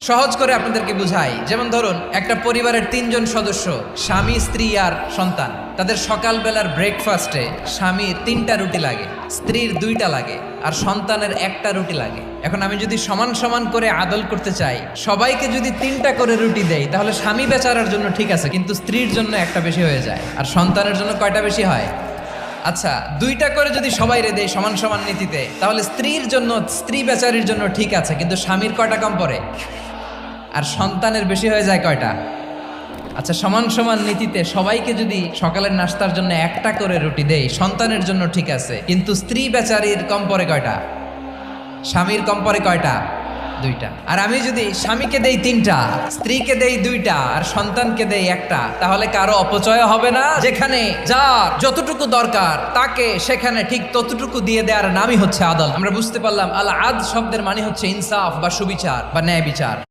সহজ করে আপনাদেরকে বুঝাই। যেমন ধরুন, একটা পরিবারের 3 জন সদস্য, স্বামী, স্ত্রী আর সন্তান। তাদের সকালবেলার ব্রেকফাস্টে স্বামীর 3টা রুটি লাগে, স্ত্রীর 2টা লাগে, আর সন্তানের 1টা রুটি লাগে। এখন আমি যদি সমান সমান করে আদল করতে চাই, সবাইকে যদি 3টা করে রুটি দেই, তাহলে স্বামী বেচারার জন্য ঠিক আছে, কিন্তু স্ত্রীর জন্য 1টা বেশি হয়ে যায়। আর সন্তানের জন্য কয়টা বেশি হয়? আচ্ছা, 2টা করে যদি সবাই রে দেয় সমান সমান নীতিতে, তাহলে স্ত্রীর জন্য, স্ত্রী বেচারির জন্য ঠিক আছে, কিন্তু স্বামীর কয়টা কম পড়ে? আর সন্তানের বেশি হয়ে যায় কয়টা? আচ্ছা, সমান সমান নীতিতে সবাইকে যদি সকালের নাস্তার জন্য 1টা করে রুটি দেই, সন্তানের জন্য ঠিক আছে, কিন্তু স্ত্রী বেচারির কম পড়ে কয়টা? স্বামীর কম পড়ে কয়টা? 2টা। আর আমি যদি স্বামীকে দেই 3টা, স্ত্রীকে দেই 2টা, আর সন্তানকে দেই 1টা, তাহলে কারো অপচয় হবে না। যেখানে যার যতটুকু দরকার তাকে সেখানে ঠিক ততটুকু দিয়ে দেওয়ার নামই হচ্ছে আদল। আমরা বুঝতে পারলাম আল আদ শব্দের মানে হচ্ছে ইনসাফ বা সুবিচার বা ন্যায় বিচার।